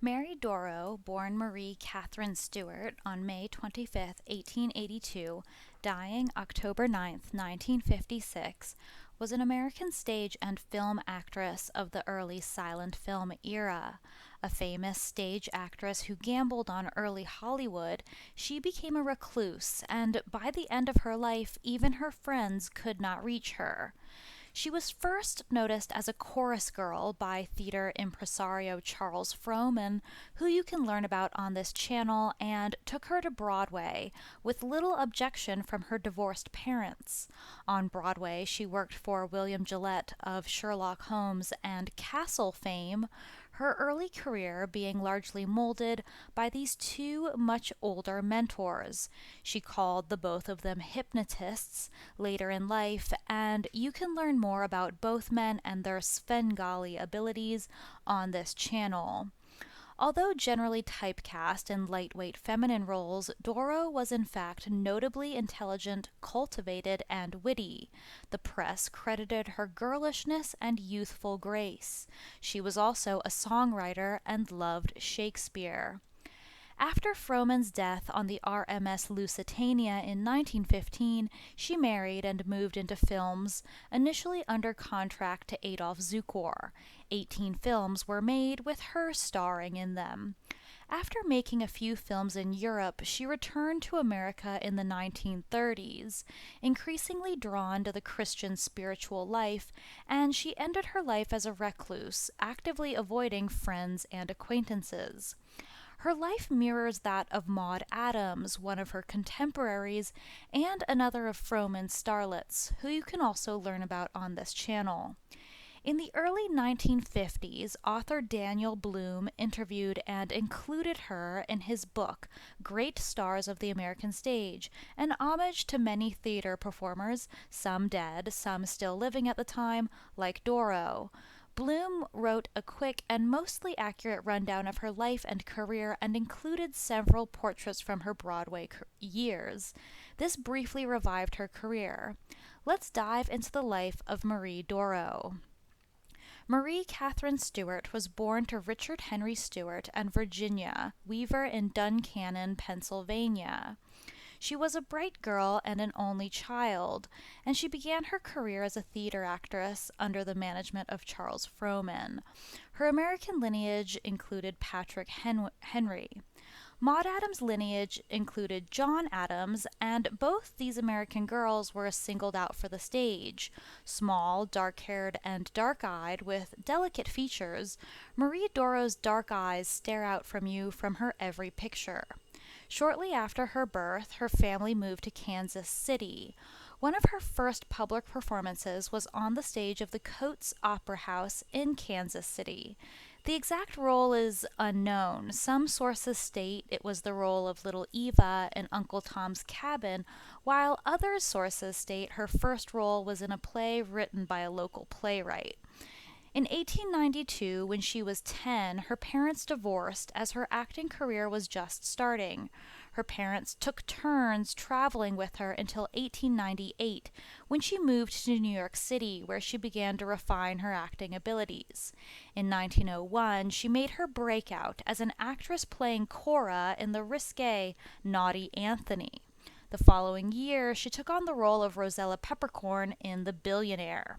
Mary Doro, born Marie Katherine Stewart on May 25, 1882, dying October 9, 1956, was an American stage and film actress of the early silent film era. A famous stage actress who gambled on early Hollywood, she became a recluse, and by the end of her life, even her friends could not reach her. She was first noticed as a chorus girl by theater impresario Charles Frohman, who you can learn about on this channel, and took her to Broadway, with little objection from her divorced parents. On Broadway, she worked for William Gillette of Sherlock Holmes and Castle fame, her early career being largely molded by these two much older mentors. She called the both of them hypnotists later in life, and you can learn more about both men and their Svengali abilities on this channel. Although generally typecast in lightweight feminine roles, Doro was in fact notably intelligent, cultivated, and witty. The press credited her girlishness and youthful grace. She was also a songwriter and loved Shakespeare. After Frohman's death on the RMS Lusitania in 1915, she married and moved into films, initially under contract to Adolf Zukor. 18 films were made, with her starring in them. After making a few films in Europe, she returned to America in the 1930s, increasingly drawn to the Christian spiritual life, and she ended her life as a recluse, actively avoiding friends and acquaintances. Her life mirrors that of Maud Adams, one of her contemporaries, and another of Frohman's starlets, who you can also learn about on this channel. In the early 1950s, author Daniel Bloom interviewed and included her in his book, Great Stars of the American Stage, an homage to many theater performers, some dead, some still living at the time, like Doro. Bloom wrote a quick and mostly accurate rundown of her life and career and included several portraits from her Broadway years. This briefly revived her career. Let's dive into the life of Marie Doro. Marie Katherine Stewart was born to Richard Henry Stewart and Virginia Weaver in Duncannon, Pennsylvania. She was a bright girl and an only child, and she began her career as a theater actress under the management of Charles Frohman. Her American lineage included Patrick Henry. Maud Adams' lineage included John Adams, and both these American girls were singled out for the stage. Small, dark-haired, and dark-eyed, with delicate features, Marie Doro's dark eyes stare out from you from her every picture. Shortly after her birth, her family moved to Kansas City. One of her first public performances was on the stage of the Coates Opera House in Kansas City. The exact role is unknown. Some sources state it was the role of Little Eva in Uncle Tom's Cabin, while other sources state her first role was in a play written by a local playwright. In 1892, when she was 10, her parents divorced as her acting career was just starting. Her parents took turns traveling with her until 1898, when she moved to New York City, where she began to refine her acting abilities. In 1901, she made her breakout as an actress playing Cora in the risque Naughty Anthony. The following year, she took on the role of Rosella Peppercorn in The Billionaire.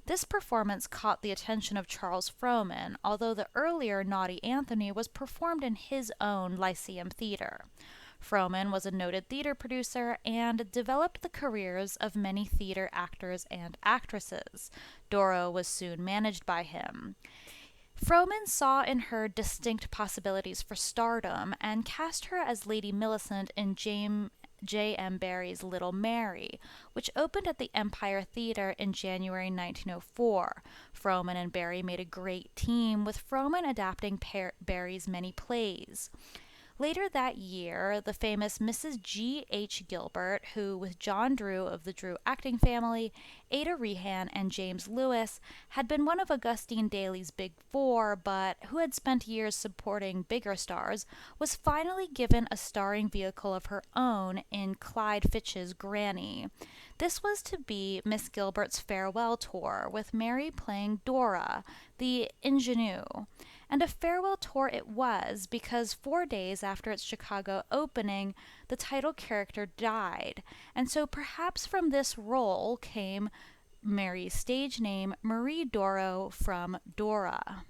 This performance caught the attention of Charles Frohman, although the earlier Naughty Anthony was performed in his own Lyceum Theater. Frohman was a noted theater producer and developed the careers of many theater actors and actresses. Doro was soon managed by him. Frohman saw in her distinct possibilities for stardom and cast her as Lady Millicent in J.M. Barrie's Little Mary, which opened at the Empire Theater in January 1904. Frohman and Barrie made a great team, with Frohman adapting Barrie's many plays. Later that year, the famous Mrs. G. H. Gilbert, who, with John Drew of the Drew acting family, Ada Rehan, and James Lewis, had been one of Augustine Daly's Big Four, but who had spent years supporting bigger stars, was finally given a starring vehicle of her own in Clyde Fitch's Granny. This was to be Miss Gilbert's farewell tour, with Mary playing Dora, the ingenue. And a farewell tour it was, because 4 days after its Chicago opening, the title character died. And so perhaps from this role came Mary's stage name, Marie Doro, from Dora.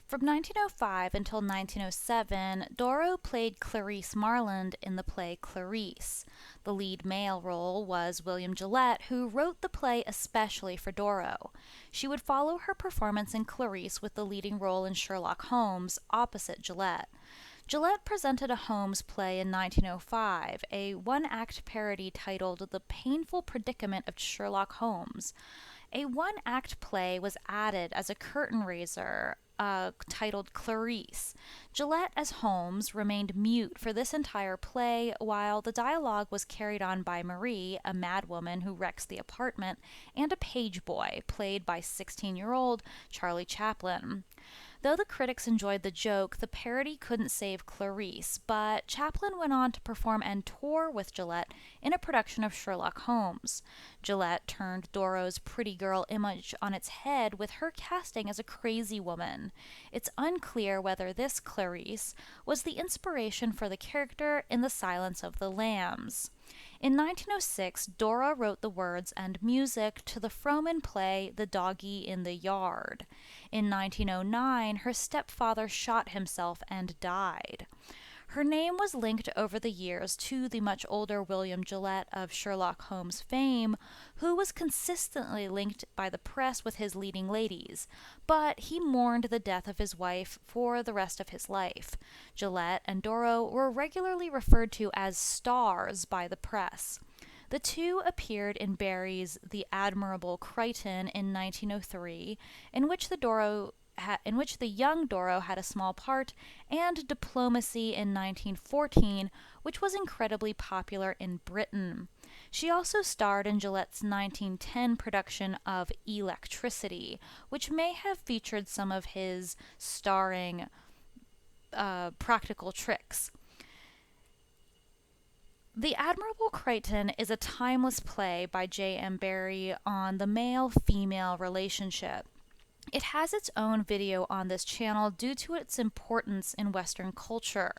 From 1905 until 1907, Doro played Clarice Marland in the play Clarice. The lead male role was William Gillette, who wrote the play especially for Doro. She would follow her performance in Clarice with the leading role in Sherlock Holmes, opposite Gillette. Gillette presented a Holmes play in 1905, a one-act parody titled The Painful Predicament of Sherlock Holmes. A one-act play was added as a curtain raiser, titled Clarice. Gillette, as Holmes, remained mute for this entire play, while the dialogue was carried on by Marie, a madwoman who wrecks the apartment, and a page boy, played by 16-year-old Charlie Chaplin. Though the critics enjoyed the joke, the parody couldn't save Clarice, but Chaplin went on to perform and tour with Gillette in a production of Sherlock Holmes. Gillette turned Doro's pretty girl image on its head with her casting as a crazy woman. It's unclear whether this Clarice was the inspiration for the character in The Silence of the Lambs. In 1906, Doro wrote the words and music to the Frohman play The Doggie in the Yard. In 1909, her stepfather shot himself and died. Her name was linked over the years to the much older William Gillette of Sherlock Holmes fame, who was consistently linked by the press with his leading ladies, but he mourned the death of his wife for the rest of his life. Gillette and Doro were regularly referred to as stars by the press. The two appeared in Barrie's The Admirable Crichton in 1903, in which the young Doro had a small part, and Diplomacy in 1914, which was incredibly popular in Britain. She also starred in Gillette's 1910 production of Electricity, which may have featured some of his starring practical tricks. The Admirable Crichton is a timeless play by J.M. Barrie on the male-female relationship. It has its own video on this channel due to its importance in Western culture.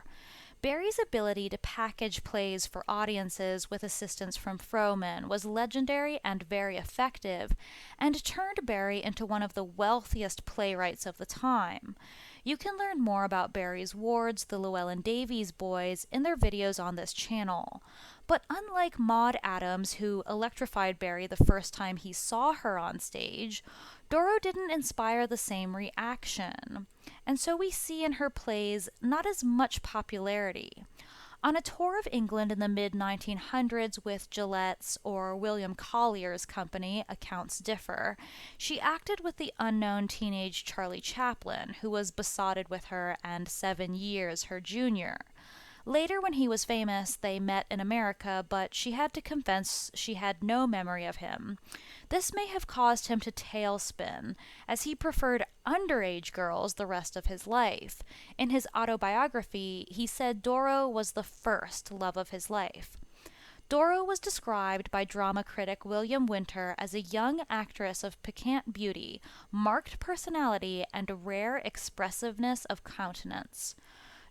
Barrie's ability to package plays for audiences with assistance from Frohman was legendary and very effective, and turned Barrie into one of the wealthiest playwrights of the time. You can learn more about Barrie's wards, the Llewellyn Davies boys, in their videos on this channel. But unlike Maude Adams, who electrified Barrie the first time he saw her on stage, Doro didn't inspire the same reaction, and so we see in her plays not as much popularity. On a tour of England in the mid-1900s with Gillette's or William Collier's company, accounts differ, she acted with the unknown teenage Charlie Chaplin, who was besotted with her and 7 years her junior. Later, when he was famous, they met in America, but she had to confess she had no memory of him. This may have caused him to tailspin, as he preferred underage girls the rest of his life. In his autobiography, he said Doro was the first love of his life. Doro was described by drama critic William Winter as a young actress of piquant beauty, marked personality, and rare expressiveness of countenance.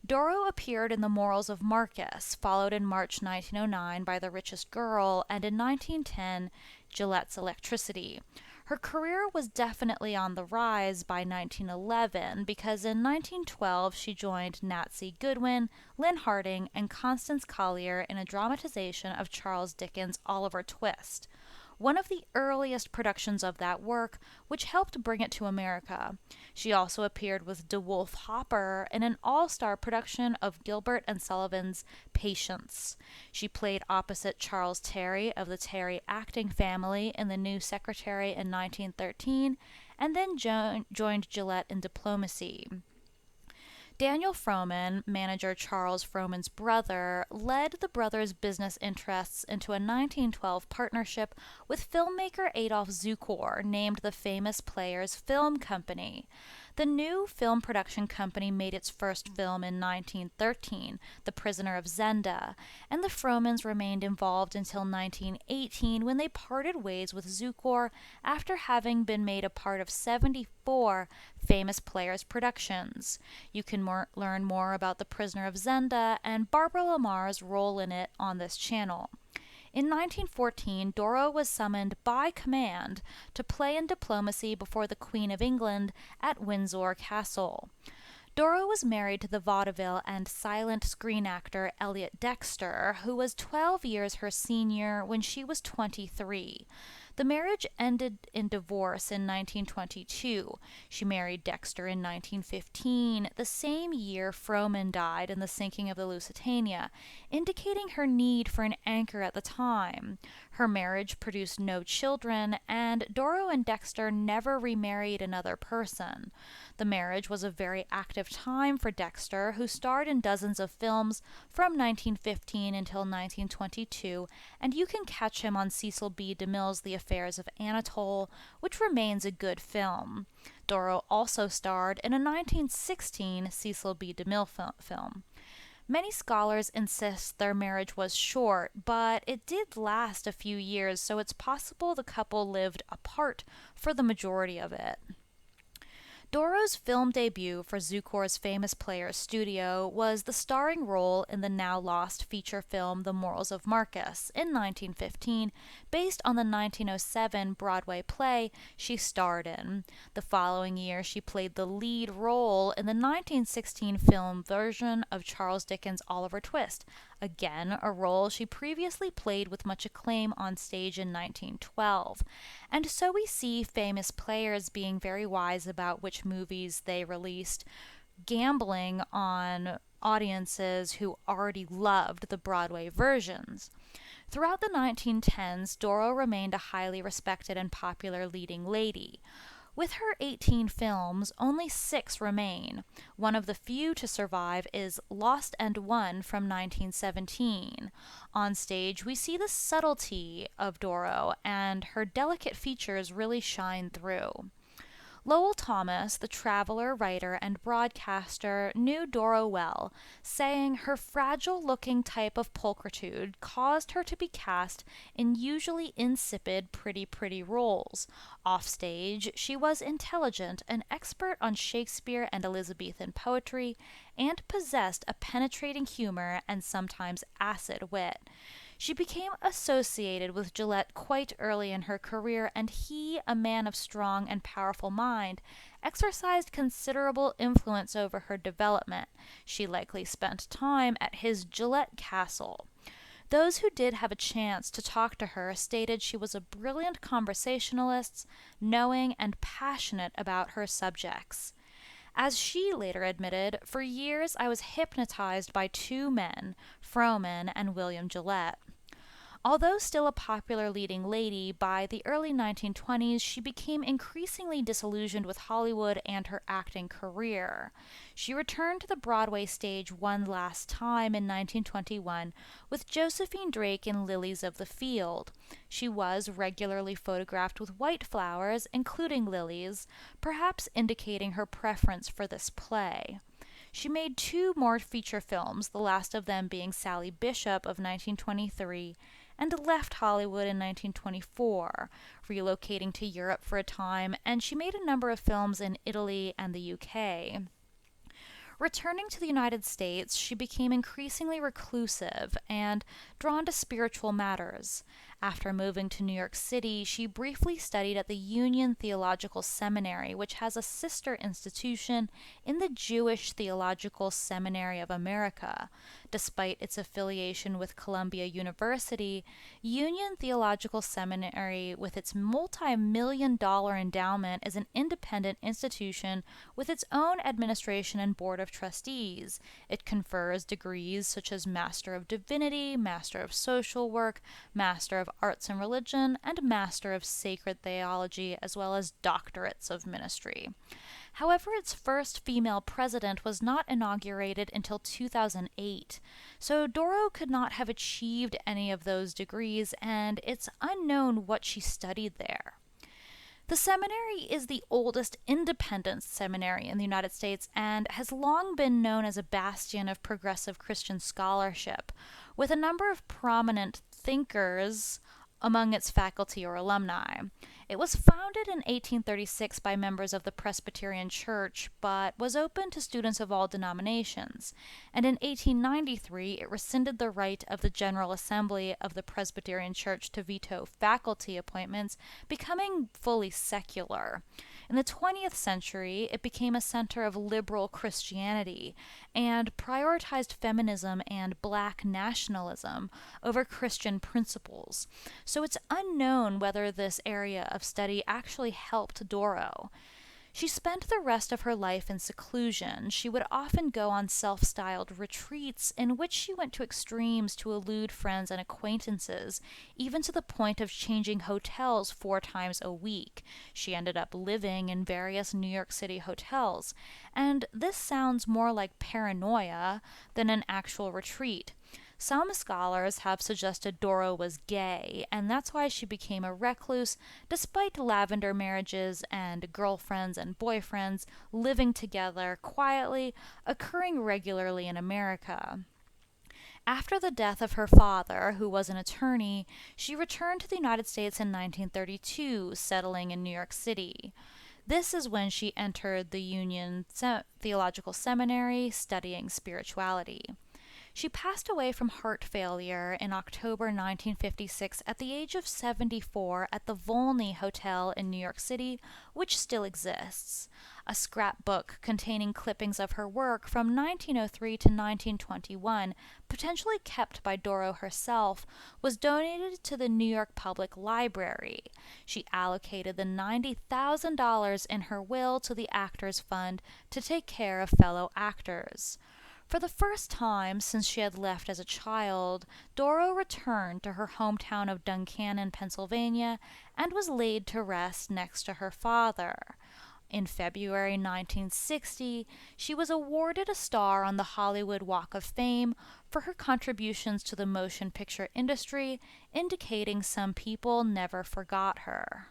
Doro appeared in The Morals of Marcus, followed in March 1909 by The Richest Girl, and in 1910, Gillette's Electricity. Her career was definitely on the rise by 1911 because in 1912 she joined Nancy Goodwin, Lynn Harding, and Constance Collier in a dramatization of Charles Dickens' Oliver Twist, one of the earliest productions of that work, which helped bring it to America. She also appeared with DeWolf Hopper in an all-star production of Gilbert and Sullivan's Patience. She played opposite Charles Terry of the Terry acting family in The New Secretary in 1913, and then joined Gillette in Diplomacy. Daniel Frohman, manager Charles Frohman's brother, led the brothers' business interests into a 1912 partnership with filmmaker Adolf Zukor, named the Famous Players Film Company. The new film production company made its first film in 1913, The Prisoner of Zenda, and the Frohmans remained involved until 1918 when they parted ways with Zukor after having been made a part of 74 Famous Players productions. You can learn more about The Prisoner of Zenda and Barbara Lamar's role in it on this channel. In 1914, Doro was summoned by command to play in diplomacy before the Queen of England at Windsor Castle. Doro was married to the vaudeville and silent screen actor Elliot Dexter, who was 12 years her senior when she was 23. The marriage ended in divorce in 1922. She married Dexter in 1915, the same year Frohman died in the sinking of the Lusitania, indicating her need for an anchor at the time. Her marriage produced no children, and Doro and Dexter never remarried another person. The marriage was a very active time for Dexter, who starred in dozens of films from 1915 until 1922, and you can catch him on Cecil B. DeMille's The Affairs of Anatole, which remains a good film. Doro also starred in a 1916 Cecil B. DeMille film. Many scholars insist their marriage was short, but it did last a few years, so it's possible the couple lived apart for the majority of it. Doro's film debut for Zukor's Famous Players Studio was the starring role in the now-lost feature film The Morals of Marcus in 1915, based on the 1907 Broadway play she starred in. The following year, she played the lead role in the 1916 film version of Charles Dickens' Oliver Twist, again a role she previously played with much acclaim on stage in 1912. And so we see Famous Players being very wise about which movies they released, gambling on audiences who already loved the Broadway versions. Throughout the 1910s, Doro remained a highly respected and popular leading lady. With her 18 films, only 6 remain. One of the few to survive is Lost and Won from 1917. On stage, we see the subtlety of Doro, and her delicate features really shine through. Lowell Thomas, the traveler, writer, and broadcaster, knew Doro well, saying her fragile-looking type of pulchritude caused her to be cast in usually insipid, pretty roles. Offstage, she was intelligent, an expert on Shakespeare and Elizabethan poetry, and possessed a penetrating humor and sometimes acid wit. She became associated with Gillette quite early in her career, and he, a man of strong and powerful mind, exercised considerable influence over her development. She likely spent time at his Gillette castle. Those who did have a chance to talk to her stated she was a brilliant conversationalist, knowing and passionate about her subjects. As she later admitted, for years I was hypnotized by 2 men, Frohman and William Gillette. Although still a popular leading lady, by the early 1920s she became increasingly disillusioned with Hollywood and her acting career. She returned to the Broadway stage one last time in 1921 with Josephine Drake in Lilies of the Field. She was regularly photographed with white flowers, including lilies, perhaps indicating her preference for this play. She made 2 more feature films, the last of them being Sally Bishop of 1923, and left Hollywood in 1924, relocating to Europe for a time, and she made a number of films in Italy and the UK. Returning to the United States, she became increasingly reclusive and drawn to spiritual matters. After moving to New York City, she briefly studied at the Union Theological Seminary, which has a sister institution in the Jewish Theological Seminary of America. Despite its affiliation with Columbia University, Union Theological Seminary, with its multi-million-dollar endowment, is an independent institution with its own administration and board of trustees. It confers degrees such as Master of Divinity, Master of Social Work, Master of Arts and Religion, and Master of Sacred Theology, as well as doctorates of ministry. However, its first female president was not inaugurated until 2008, so Doro could not have achieved any of those degrees, and it's unknown what she studied there. The seminary is the oldest independent seminary in the United States and has long been known as a bastion of progressive Christian scholarship, with a number of prominent thinkers among its faculty or alumni. It was founded in 1836 by members of the Presbyterian Church, but was open to students of all denominations, and in 1893 it rescinded the right of the General Assembly of the Presbyterian Church to veto faculty appointments, becoming fully secular. In the 20th century, it became a center of liberal Christianity and prioritized feminism and black nationalism over Christian principles. So it's unknown whether this area of study actually helped Doro. She spent the rest of her life in seclusion. She would often go on self-styled retreats in which she went to extremes to elude friends and acquaintances, even to the point of changing hotels 4 times a week. She ended up living in various New York City hotels, and this sounds more like paranoia than an actual retreat. Some scholars have suggested Doro was gay, and that's why she became a recluse, despite lavender marriages and girlfriends and boyfriends living together quietly, occurring regularly in America. After the death of her father, who was an attorney, she returned to the United States in 1932, settling in New York City. This is when she entered the Union Theological Seminary, studying spirituality. She passed away from heart failure in October 1956 at the age of 74 at the Volney Hotel in New York City, which still exists. A scrapbook containing clippings of her work from 1903 to 1921, potentially kept by Doro herself, was donated to the New York Public Library. She allocated the $90,000 in her will to the Actors Fund to take care of fellow actors. For the first time since she had left as a child, Doro returned to her hometown of Duncannon, Pennsylvania, and was laid to rest next to her father. In February 1960, she was awarded a star on the Hollywood Walk of Fame for her contributions to the motion picture industry, indicating some people never forgot her.